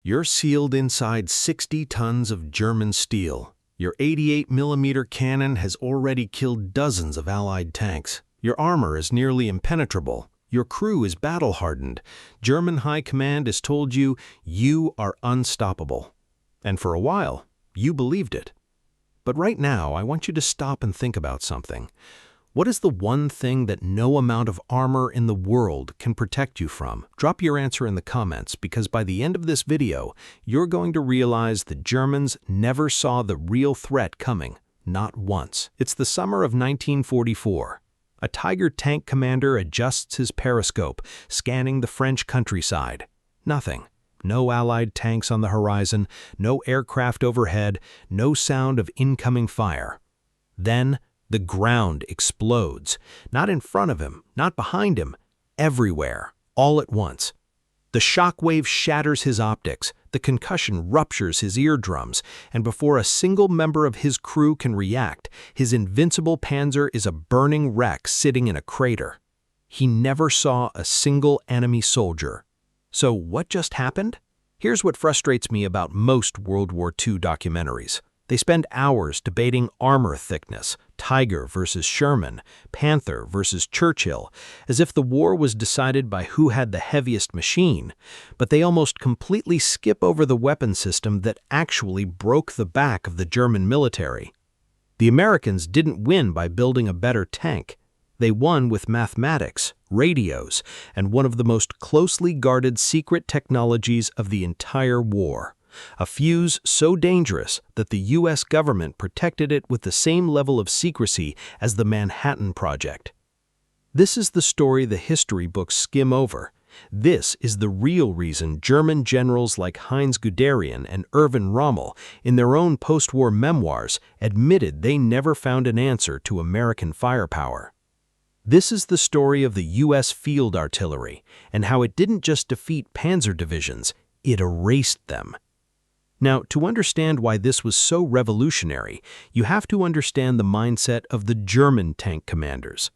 You're sealed inside 60 tons of German steel. Your 88mm cannon has already killed dozens of Allied tanks. Your armor is nearly impenetrable. Your crew is battle-hardened. German high command has told you you are unstoppable. And for a while, you believed it. But right now, I want you to stop and think about something. What is the one thing that no amount of armor in the world can protect you from? Drop your answer in the comments, because by the end of this video, you're going to realize the Germans never saw the real threat coming, not once. It's the summer of 1944. A Tiger tank commander adjusts his periscope, scanning the French countryside. Nothing. No Allied tanks on the horizon, no aircraft overhead, no sound of incoming fire. Then, the ground explodes. Not in front of him, not behind him, everywhere, all at once. The shockwave shatters his optics, the concussion ruptures his eardrums, and before a single member of his crew can react, his invincible Panzer is a burning wreck sitting in a crater. He never saw a single enemy soldier. So what just happened? Here's what frustrates me about most World War II documentaries. They spend hours debating armor thickness, Tiger versus Sherman, Panther versus Churchill, as if the war was decided by who had the heaviest machine, but they almost completely skip over the weapon system that actually broke the back of the German military. The Americans didn't win by building a better tank. They won with mathematics, radios, and one of the most closely guarded secret technologies of the entire war. A fuse so dangerous that the U.S. government protected it with the same level of secrecy as the Manhattan Project. This is the story the history books skim over. This is the real reason German generals like Heinz Guderian and Erwin Rommel, in their own post-war memoirs, admitted they never found an answer to American firepower. This is the story of the U.S. field artillery and how it didn't just defeat panzer divisions, it erased them. Now, to understand why this was so revolutionary, you have to understand the mindset of the German tank commanders.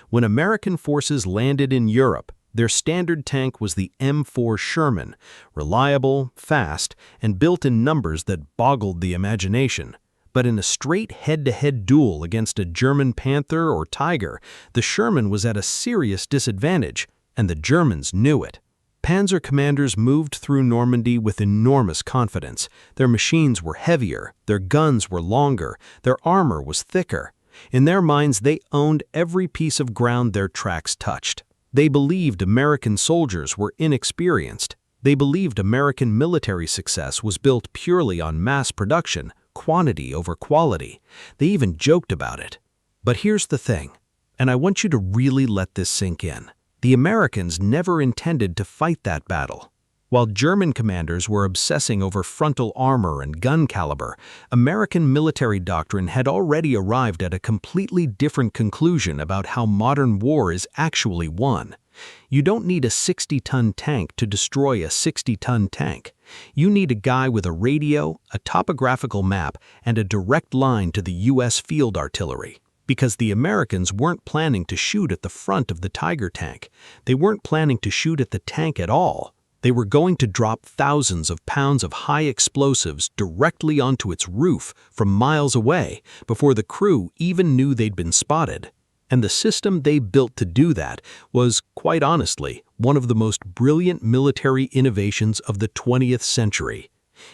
When American forces landed in Europe, their standard tank was the M4 Sherman, reliable, fast, and built in numbers that boggled the imagination. But in a straight head-to-head duel against a German Panther or Tiger, the Sherman was at a serious disadvantage, and the Germans knew it. Panzer commanders moved through Normandy with enormous confidence. Their machines were heavier, their guns were longer, their armor was thicker. In their minds, they owned every piece of ground their tracks touched. They believed American soldiers were inexperienced. They believed American military success was built purely on mass production, quantity over quality. They even joked about it. But here's the thing, and I want you to really let this sink in. The Americans never intended to fight that battle. While German commanders were obsessing over frontal armor and gun caliber, American military doctrine had already arrived at a completely different conclusion about how modern war is actually won. You don't need a 60-ton tank to destroy a 60-ton tank. You need a guy with a radio, a topographical map, and a direct line to the U.S. field artillery. Because the Americans weren't planning to shoot at the front of the Tiger tank. They weren't planning to shoot at the tank at all. They were going to drop thousands of pounds of high explosives directly onto its roof from miles away before the crew even knew they'd been spotted. And the system they built to do that was, quite honestly, one of the most brilliant military innovations of the 20th century.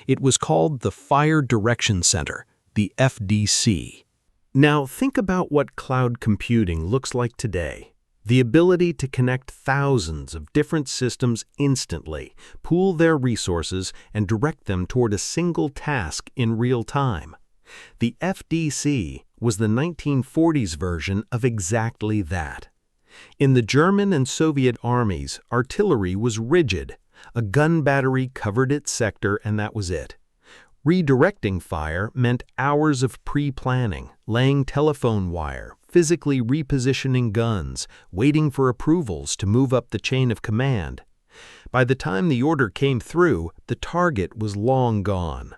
It was called the Fire Direction Center, the FDC. Now, think about what cloud computing looks like today. The ability to connect thousands of different systems instantly, pool their resources, and direct them toward a single task in real time. The FDC was the 1940s version of exactly that. In the German and Soviet armies, artillery was rigid. A gun battery covered its sector, and that was it. Redirecting fire meant hours of pre-planning, laying telephone wire, physically repositioning guns, waiting for approvals to move up the chain of command. By the time the order came through, the target was long gone.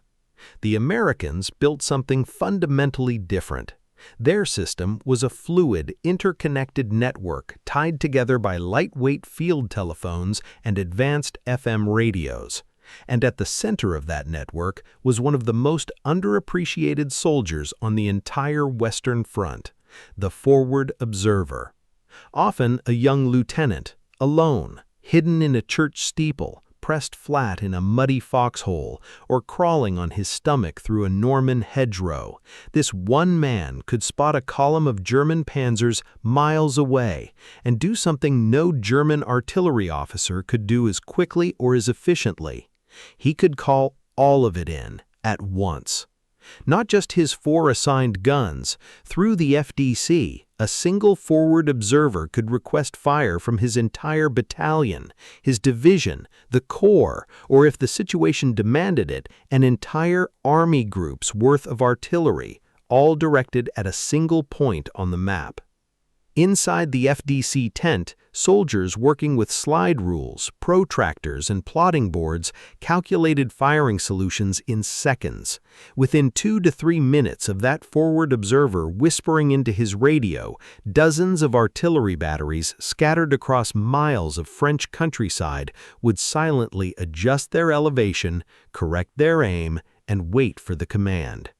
The Americans built something fundamentally different. Their system was a fluid, interconnected network tied together by lightweight field telephones and advanced FM radios. And at the center of that network was one of the most underappreciated soldiers on the entire Western Front, the forward observer. Often a young lieutenant, alone, hidden in a church steeple, pressed flat in a muddy foxhole, or crawling on his stomach through a Norman hedgerow, this one man could spot a column of German panzers miles away and do something no German artillery officer could do as quickly or as efficiently. He could call all of it in at once. Not just his 4 assigned guns. Through the FDC, a single forward observer could request fire from his entire battalion, his division, the corps, or if the situation demanded it, an entire army group's worth of artillery, all directed at a single point on the map. Inside the FDC tent, soldiers working with slide rules, protractors, and plotting boards calculated firing solutions in seconds. Within 2 to 3 minutes of that forward observer whispering into his radio, dozens of artillery batteries scattered across miles of French countryside would silently adjust their elevation, correct their aim, and wait for the command.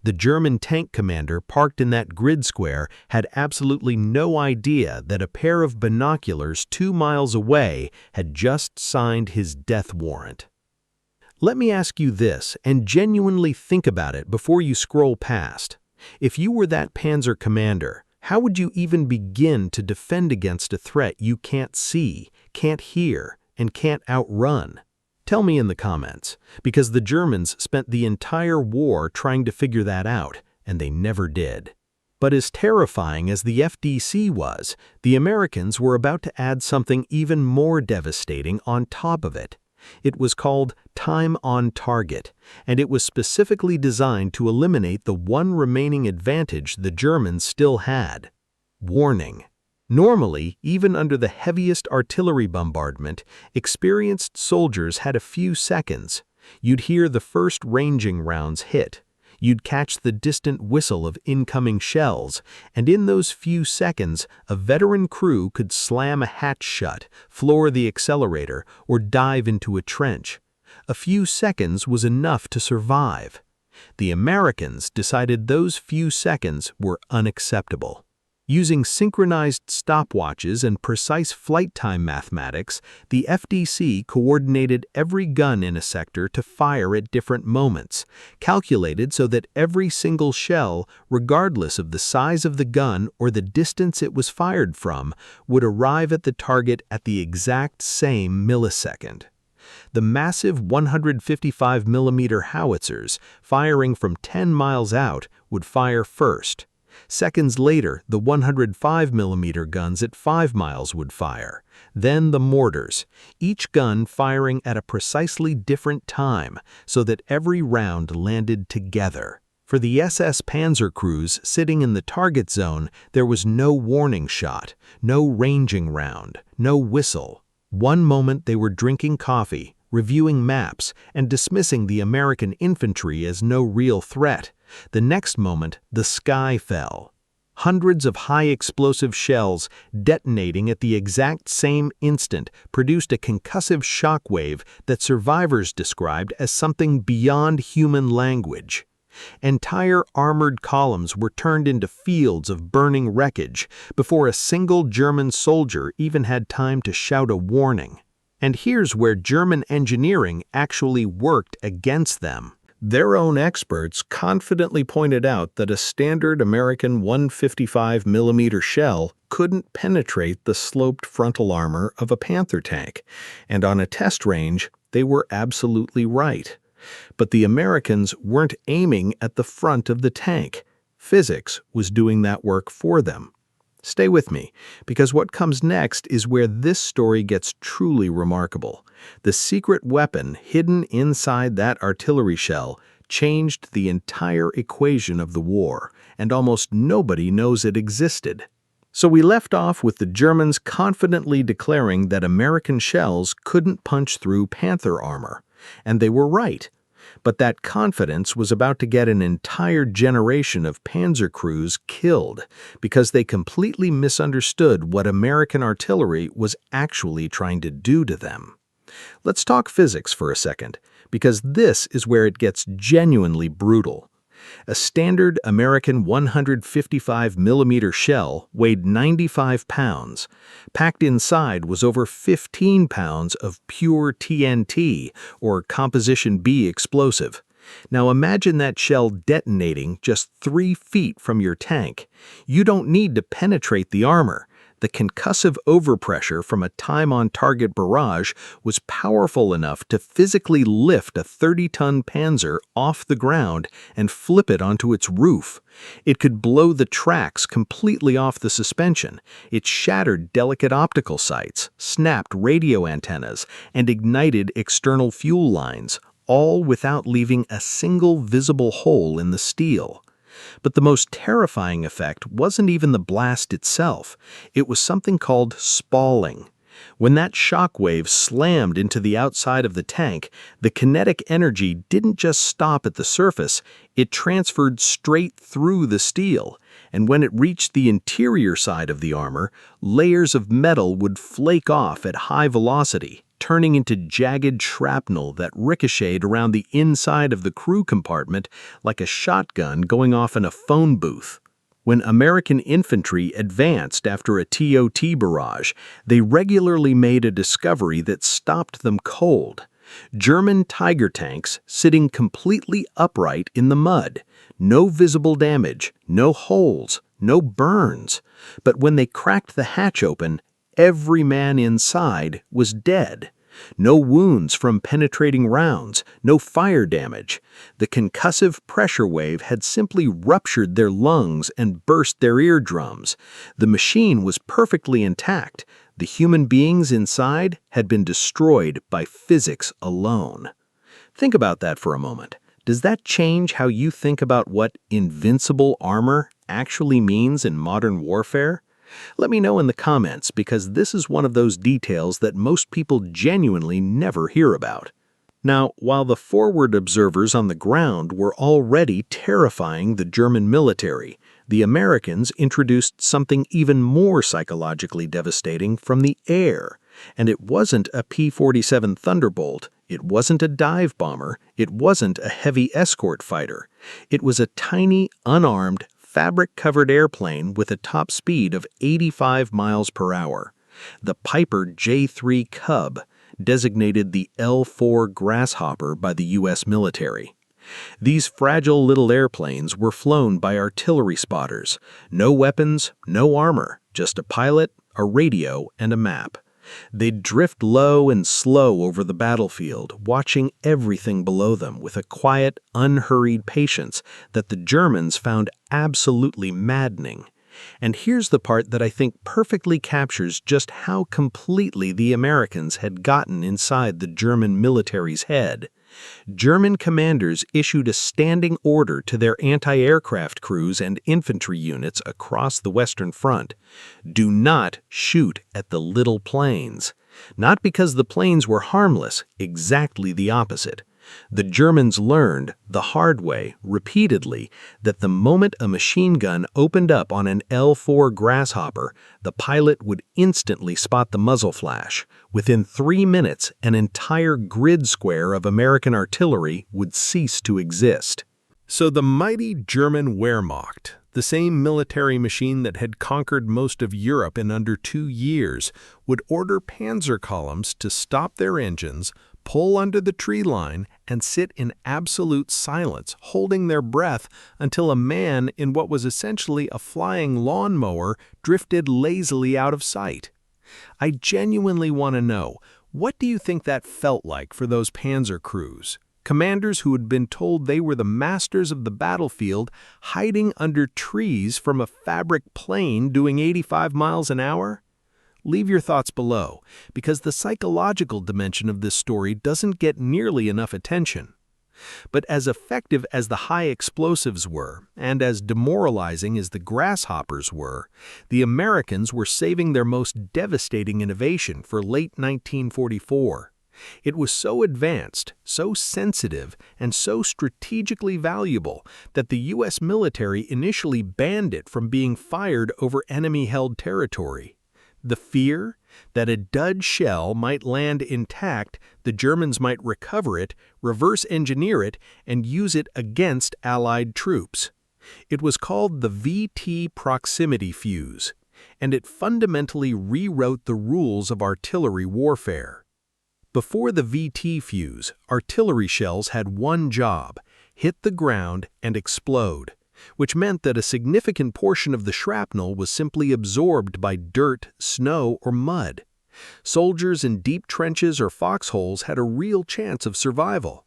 The German tank commander parked in that grid square had absolutely no idea that a pair of binoculars 2 miles away had just signed his death warrant. Let me ask you this, and genuinely think about it before you scroll past. If you were that Panzer commander, how would you even begin to defend against a threat you can't see, can't hear, and can't outrun? Tell me in the comments, because the Germans spent the entire war trying to figure that out, and they never did. But as terrifying as the FDC was, the Americans were about to add something even more devastating on top of it. It was called time on target, and it was specifically designed to eliminate the one remaining advantage the Germans still had: warning. Normally, even under the heaviest artillery bombardment, experienced soldiers had a few seconds. You'd hear the first ranging rounds hit. You'd catch the distant whistle of incoming shells, and in those few seconds, a veteran crew could slam a hatch shut, floor the accelerator, or dive into a trench. A few seconds was enough to survive. The Americans decided those few seconds were unacceptable. Using synchronized stopwatches and precise flight time mathematics, the FDC coordinated every gun in a sector to fire at different moments, calculated so that every single shell, regardless of the size of the gun or the distance it was fired from, would arrive at the target at the exact same millisecond. The massive 155mm howitzers, firing from 10 miles out, would fire first. Seconds later, the 105mm guns at 5 miles would fire. Then the mortars, each gun firing at a precisely different time so that every round landed together. For the SS Panzer crews sitting in the target zone, there was no warning shot, no ranging round, no whistle. One moment they were drinking coffee, reviewing maps, and dismissing the American infantry as no real threat. The next moment, the sky fell. Hundreds of high-explosive shells detonating at the exact same instant produced a concussive shockwave that survivors described as something beyond human language. Entire armored columns were turned into fields of burning wreckage before a single German soldier even had time to shout a warning. And here's where German engineering actually worked against them. Their own experts confidently pointed out that a standard American 155mm shell couldn't penetrate the sloped frontal armor of a Panther tank, and on a test range, they were absolutely right. But the Americans weren't aiming at the front of the tank. Physics was doing that work for them. Stay with me, because what comes next is where this story gets truly remarkable. The secret weapon hidden inside that artillery shell changed the entire equation of the war, and almost nobody knows it existed. So we left off with the Germans confidently declaring that American shells couldn't punch through Panther armor, and they were right. But that confidence was about to get an entire generation of Panzer crews killed because they completely misunderstood what American artillery was actually trying to do to them. Let's talk physics for a second, because this is where it gets genuinely brutal. A standard American 155mm shell weighed 95 pounds. Packed inside was over 15 pounds of pure TNT, or Composition B explosive. Now imagine that shell detonating just 3 feet from your tank. You don't need to penetrate the armor. The concussive overpressure from a time-on-target barrage was powerful enough to physically lift a 30-ton Panzer off the ground and flip it onto its roof. It could blow the tracks completely off the suspension. It shattered delicate optical sights, snapped radio antennas, and ignited external fuel lines, all without leaving a single visible hole in the steel. But the most terrifying effect wasn't even the blast itself. It was something called spalling. When that shock wave slammed into the outside of the tank, the kinetic energy didn't just stop at the surface, it transferred straight through the steel. And when it reached the interior side of the armor, layers of metal would flake off at high velocity, turning into jagged shrapnel that ricocheted around the inside of the crew compartment like a shotgun going off in a phone booth. When American infantry advanced after a TOT barrage, they regularly made a discovery that stopped them cold. German Tiger tanks sitting completely upright in the mud. No visible damage, no holes, no burns. But when they cracked the hatch open, every man inside was dead. No wounds from penetrating rounds, no fire damage. The concussive pressure wave had simply ruptured their lungs and burst their eardrums. The machine was perfectly intact. The human beings inside had been destroyed by physics alone. Think about that for a moment. Does that change how you think about what invincible armor actually means in modern warfare? Let me know in the comments, because this is one of those details that most people genuinely never hear about. Now, while the forward observers on the ground were already terrifying the German military, the Americans introduced something even more psychologically devastating from the air. And it wasn't a P-47 Thunderbolt, it wasn't a dive bomber, it wasn't a heavy escort fighter. It was a tiny, unarmed, fabric-covered airplane with a top speed of 85 miles per hour. The Piper J-3 Cub, designated the L-4 Grasshopper by the U.S. military. These fragile little airplanes were flown by artillery spotters. No weapons, no armor, just a pilot, a radio, and a map. They'd drift low and slow over the battlefield, watching everything below them with a quiet, unhurried patience that the Germans found absolutely maddening. And here's the part that I think perfectly captures just how completely the Americans had gotten inside the German military's head. German commanders issued a standing order to their anti-aircraft crews and infantry units across the Western Front. Do not shoot at the little planes. Not because the planes were harmless, exactly the opposite. The Germans learned, the hard way, repeatedly, that the moment a machine gun opened up on an L-4 Grasshopper, the pilot would instantly spot the muzzle flash. Within 3 minutes, an entire grid square of American artillery would cease to exist. So the mighty German Wehrmacht, the same military machine that had conquered most of Europe in under 2 years, would order Panzer columns to stop their engines, pull under the tree line, and sit in absolute silence, holding their breath until a man in what was essentially a flying lawnmower drifted lazily out of sight. I genuinely want to know, what do you think that felt like for those Panzer crews? Commanders who had been told they were the masters of the battlefield, hiding under trees from a fabric plane doing 85 miles an hour? Leave your thoughts below, because the psychological dimension of this story doesn't get nearly enough attention. But as effective as the high explosives were, and as demoralizing as the grasshoppers were, the Americans were saving their most devastating innovation for late 1944. It was so advanced, so sensitive, and so strategically valuable that the U.S. military initially banned it from being fired over enemy-held territory. The fear? That a dud shell might land intact, the Germans might recover it, reverse engineer it, and use it against Allied troops. It was called the VT proximity fuse, and it fundamentally rewrote the rules of artillery warfare. Before the VT fuse, artillery shells had one job: hit the ground and explode, which meant that a significant portion of the shrapnel was simply absorbed by dirt, snow, or mud. Soldiers in deep trenches or foxholes had a real chance of survival.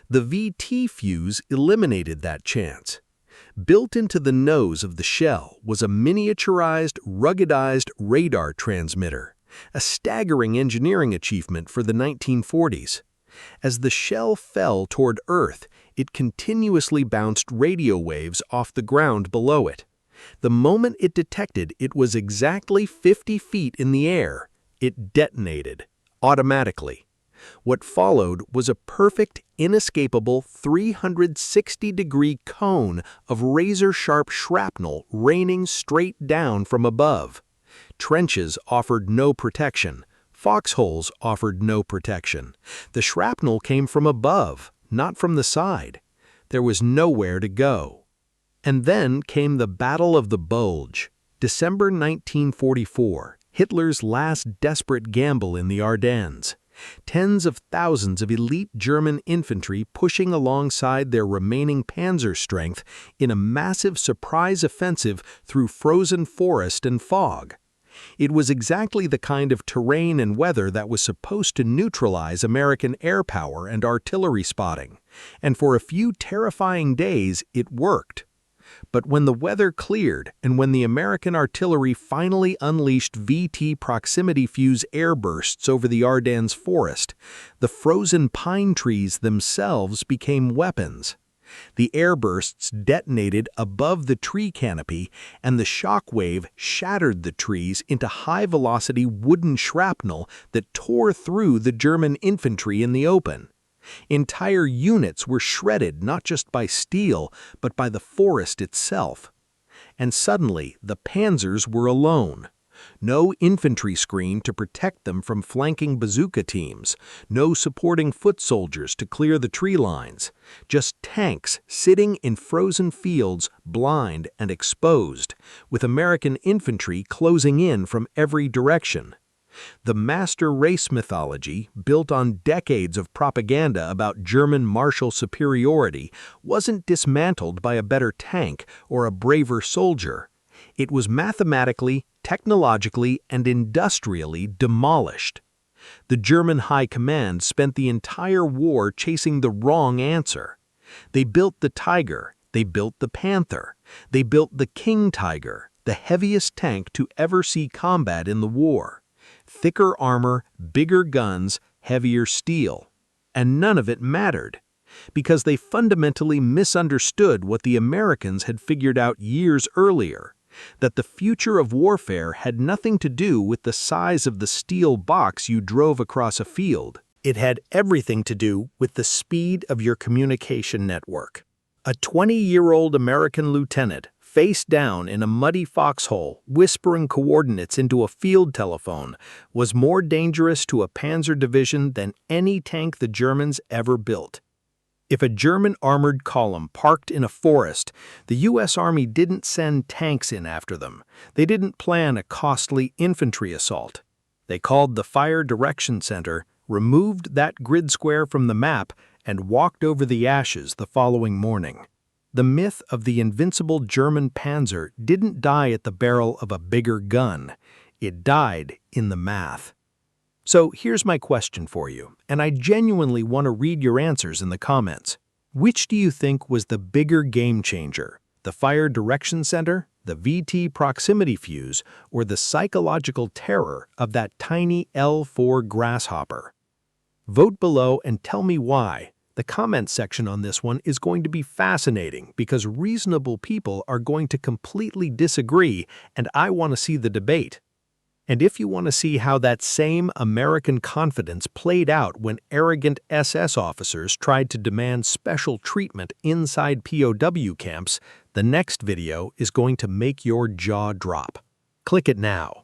The VT fuse eliminated that chance. Built into the nose of the shell was a miniaturized, ruggedized radar transmitter, a staggering engineering achievement for the 1940s. As the shell fell toward Earth, it continuously bounced radio waves off the ground below it. The moment it detected it was exactly 50 feet in the air, it detonated, automatically. What followed was a perfect, inescapable 360-degree cone of razor-sharp shrapnel raining straight down from above. Trenches offered no protection. Foxholes offered no protection. The shrapnel came from above, not from the side. There was nowhere to go. And then came the Battle of the Bulge, December 1944, Hitler's last desperate gamble in the Ardennes. Tens of thousands of elite German infantry pushing alongside their remaining Panzer strength in a massive surprise offensive through frozen forest and fog. It was exactly the kind of terrain and weather that was supposed to neutralize American air power and artillery spotting, and for a few terrifying days it worked. But when the weather cleared and when the American artillery finally unleashed VT proximity fuse airbursts over the Ardennes forest, the frozen pine trees themselves became weapons. The airbursts detonated above the tree canopy, and the shock wave shattered the trees into high-velocity wooden shrapnel that tore through the German infantry in the open. Entire units were shredded not just by steel, but by the forest itself. And suddenly, the Panzers were alone. No infantry screen to protect them from flanking bazooka teams, no supporting foot soldiers to clear the tree lines, just tanks sitting in frozen fields, blind and exposed, with American infantry closing in from every direction. The master race mythology, built on decades of propaganda about German martial superiority, wasn't dismantled by a better tank or a braver soldier. It was mathematically, technologically, and industrially demolished. The German High Command spent the entire war chasing the wrong answer. They built the Tiger, they built the Panther, they built the King Tiger, the heaviest tank to ever see combat in the war. Thicker armor, bigger guns, heavier steel. And none of it mattered, because they fundamentally misunderstood what the Americans had figured out years earlier, that the future of warfare had nothing to do with the size of the steel box you drove across a field. It had everything to do with the speed of your communication network. A 20-year-old American lieutenant, face down in a muddy foxhole, whispering coordinates into a field telephone, was more dangerous to a Panzer division than any tank the Germans ever built. If a German armored column parked in a forest, the U.S. Army didn't send tanks in after them. They didn't plan a costly infantry assault. They called the Fire Direction Center, removed that grid square from the map, and walked over the ashes the following morning. The myth of the invincible German Panzer didn't die at the barrel of a bigger gun. It died in the math. So here's my question for you, and I genuinely want to read your answers in the comments. Which do you think was the bigger game changer? The Fire Direction Center, the VT proximity fuse, or the psychological terror of that tiny L4 grasshopper? Vote below and tell me why. The comment section on this one is going to be fascinating because reasonable people are going to completely disagree, and I want to see the debate. And if you want to see how that same American confidence played out when arrogant SS officers tried to demand special treatment inside POW camps, the next video is going to make your jaw drop. Click it now.